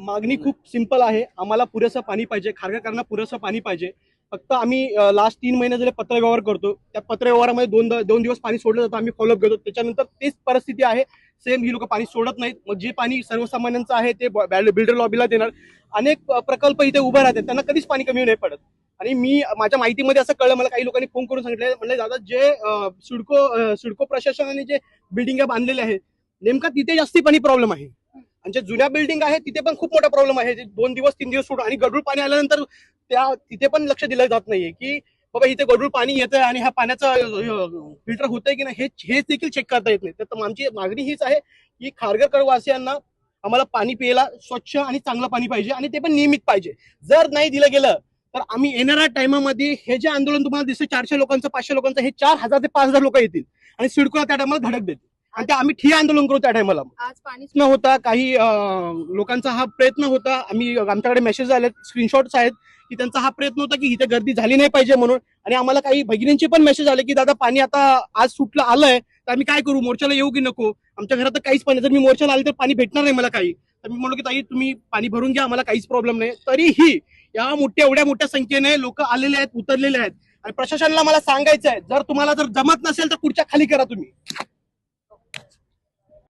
मागणी खूप सिंपल आहे. आम्हाला पुरेसं पाणी पाहिजे, खारघरकरांना पुरेसं पाणी पाहिजे. फक्त आम्ही लास्ट 3 महिने झाले पत्रव्यवहार करतो. त्या पत्रव्यवहारामध्ये दोन दिवस पाणी सोडलं जातं, आम्ही फॉलोअप घेतो. त्याच्यानंतर तेच परिस्थिती आहे, सेम ही लोक पाणी सोडत नाहीत. मग जे पाणी सर्वसामान्यांचं आहे ते बिल्डर लॉबीला देणार. अनेक प्रकल्प इथे उभे राहतात, त्यांना कधीच पाणी कमी नाही पडत. आणि मी माझ्या माहितीमध्ये असं कळलं, मला काही लोकांनी फोन करून सांगितलं, म्हणजे दादा जे सिडको प्रशासनाने जे बिल्डिंग बांधलेले आहेत नेमका तिथे जास्ती पाणी प्रॉब्लेम आहे. आणि जे जुन्या बिल्डिंग आहे तिथे पण खूप मोठा प्रॉब्लेम आहे. 2 दिवस 3 दिवस सोडून आणि गढूळ पाणी आल्यानंतर तिथे पण लक्ष दिलं जात नाहीये की बाबा इथे गढूळ पाणी येतंय आणि ह्या पाण्याचं फिल्टर होतंय की नाही हेच देखील चेक करता येत नाही. तर आमची मागणी हीच आहे की खारघर वासियांना आम्हाला पाणी प्यायला स्वच्छ आणि चांगलं पाणी पाहिजे आणि ते पण नियमित पाहिजे. जर नाही दिलं गेलं तर आम्ही येणाऱ्या टायमामध्ये हे जे आंदोलन तुम्हाला दिसतं 400 लोकांचं 500 लोकांचं, हे 4000 ते 5000 लोक येतील आणि सिडकोला त्या टायमाला धडक देतील आणि ते आम्ही ठिय्या आंदोलन करू त्या टायमाला. आज पाणी न होता काही लोकांचा हा प्रयत्न होता. आमच्याकडे मेसेज आले, स्क्रीनशॉट्स आहेत की त्यांचा हा प्रयत्न होता की इथे गर्दी झाली नाही पाहिजे म्हणून. आणि आम्हाला काही भगिनींचे पण मेसेज आले की दादा पाणी आता आज सुटलं आलंय तर आम्ही काय करू, मोर्चाला येऊ की नको, आमच्या घरात तर काहीच पाणी, जर मी मोर्चाला आले तर पाणी भेटणार नाही मला काही. तर मी म्हणलो की ताई तुम्ही पाणी भरून घ्या, आम्हाला काहीच प्रॉब्लेम नाही. तरीही या एवढ्या मोठ्या संख्येने लोक आलेले आहेत, उतरलेले आहेत. आणि प्रशासनाला मला सांगायचं आहे, जर तुम्हाला जर जमत नसेल तर पुढच्या खाली करा तुम्ही.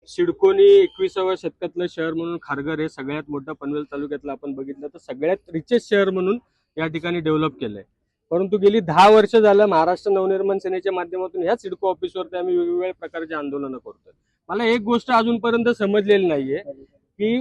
सिडकोनी 21व्या शतकातलं शहर म्हणून खारघर हे सगळ्यात मोठं पनवेल तालुक्यातलं आपण बघितलं तर सगळ्यात रिचेस्ट शहर म्हणून या ठिकाणी डेव्हलप केलंय. परंतु गेली 10 वर्ष झालं महाराष्ट्र नवनिर्माण सेनेच्या माध्यमातून ह्या सिडको ऑफिसवरती आम्ही वेगवेगळ्या प्रकारचे आंदोलनं करतोय. मला एक गोष्ट अजूनपर्यंत समजलेली नाहीये की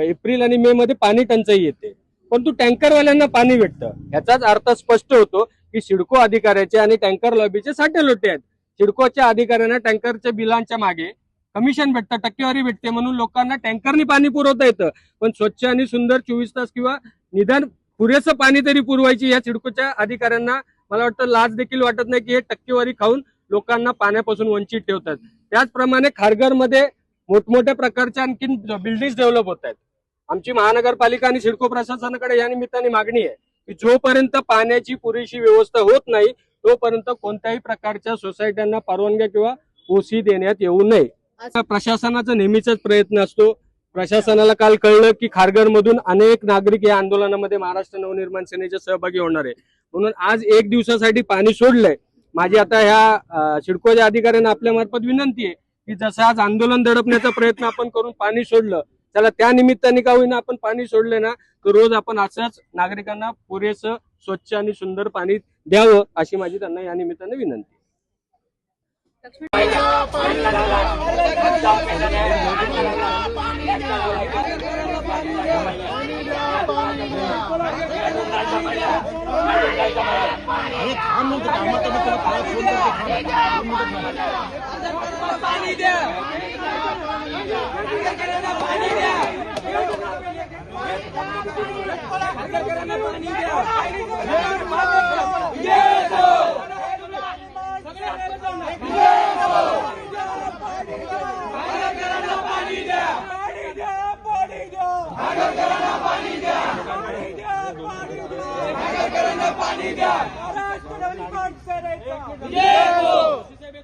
एप्रिल आणि मे मध्ये पाणी टंचाई येते परंतु टँकरवाल्यांना पाणी भेटतं. याचाच अर्थ स्पष्ट होतो की सिडको अधिकाऱ्याचे आणि टँकर लॉबीचे साठे लोटे आहेत. सिडकोच्या अधिकाऱ्यांना टँकरच्या बिलांच्या मागे कमिशन भेटतं, टक्केवारी भेटते म्हणून लोकांना टँकरनी पाणी पुरवता येतं. पण स्वच्छ आणि सुंदर 24 तास किंवा निदान पुरेसं पाणी तरी पुरवायची या सिडकोच्या अधिकाऱ्यांना मला वाटतं लाज देखील वाटत नाही की हे टक्केवारी खाऊन लोकांना पाण्यापासून वंचित ठेवतात. त्याचप्रमाणे खारघरमध्ये मोठमोठ्या प्रकारच्या आणखी बिल्डिंग डेव्हलप होत आहेत. आमची महानगरपालिका आणि सिडको प्रशासनाकडे या निमित्ताने मागणी आहे की जोपर्यंत पाण्याची पुरेशी व्यवस्था होत नाही तोपर्यंत कोणत्याही प्रकारच्या सोसायट्यांना परवानग्या किंवा ओसी देण्यात येऊ नये. प्रशासनाचा नेहमीचाच प्रयत्न असतो. प्रशासनाला काल कळलं की खारघर मधून अनेक नागरिक या आंदोलनामध्ये महाराष्ट्र नवनिर्माण सेनेचे सहभागी होणार आहे म्हणून आज 1 दिवसासाठी पाणी सोडलंय. माझी आता ह्या सिडकोच्या अधिकाऱ्यांना आपल्या मार्फत विनंती आहे की जसं आज आंदोलन दडपण्याचा प्रयत्न आपण करून पाणी सोडलं, त्याला त्या निमित्ताने का होईना आपण पाणी सोडले ना तर रोज आपण असंच नागरिकांना पुरेसं स्वच्छ आणि सुंदर पाणी द्यावं अशी माझी त्यांना या निमित्ताने विनंती.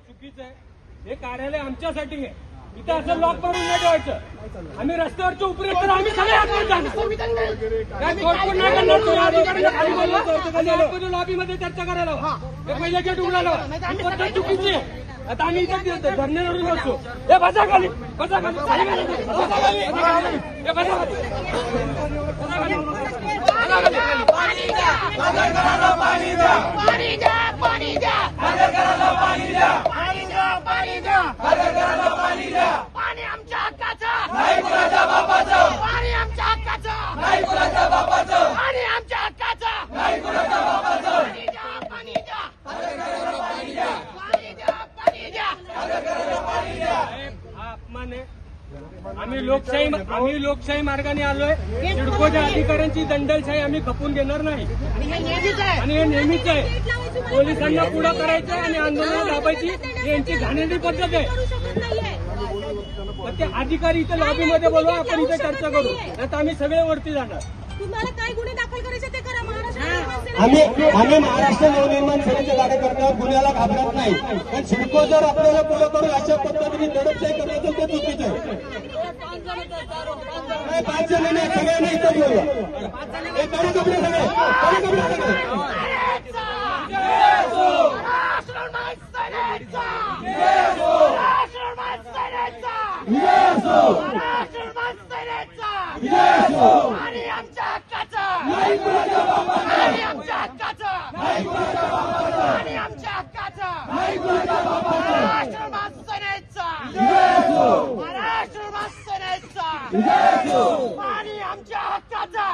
चुकीचं आहे. हे कार्यालय आमच्यासाठी आहे. इथे असं लॉक मारून नाही ठेवायचं. आम्ही रस्त्यावरच्या उपरी तर आम्ही सगळे लॉबीमध्ये चर्चा करायला हे पहिल्या गेट उघडायला पद्धत चुकीची आहे. आता आम्ही इथे धरण्यावरून बसतो. हे बसा खाली, बसा खाली, हे बसा खाली. पाणी द्या, पाणी द्या, पाणी द्या, पाणी द्या, पाणी द्या, पाणी द्या, पाणी द्या, पाणी द्या. पाणी आमच्या हक्काचं, नाही कुणाच्या बापाचं. पाणी आमच्या हक्काचं, नाही कुणाच्या बापाचं. पाणी आमच्या हक्काचं, नाही कुणाच्या बापाचं. पाणी द्या, पाणी द्या, पाणी द्या, पाणी द्या, पाणी द्या, पाणी द्या. हा अपमान आहे. आम्ही लोकशाही मार्गाने आलोय. सिडकोच्या अधिकाऱ्यांची दंडलशाही आम्ही खपून घेणार नाही आणि हे नेहमीच आहे. पोलिसांना पुढं करायचं आणि आंदोलन दाबायची यांची घाणेरडी पद्धत आहे. ते अधिकारी इथे लॉबीमध्ये बोलवा, आपण इथे चर्चा करू, नाही तर आम्ही सगळे वरती जाणार. तुम्हाला काय गुन्हे दाखल करायचे ते करा. आम्ही महाराष्ट्र नवनिर्माण सेनेचे कार्यकर्ते गुन्ह्याला घाबरत नाही. पण सिडको जर आपल्याला पुढे करून अशा पद्धतीने दडपशाही करत असेल ते चुकीचं आहे. 5 जण सगळ्यांनी पाठी बोलूया हे काळे कपडे सगळे काळे कपडे सगळे आणि आमच्या हक्काचा आणि आमच्या हक्काचा आणि आमच्या हक्काचा महाराष्ट्र सेनेचा महाराष्ट्र सेनेचा आणि आमच्या हक्काचा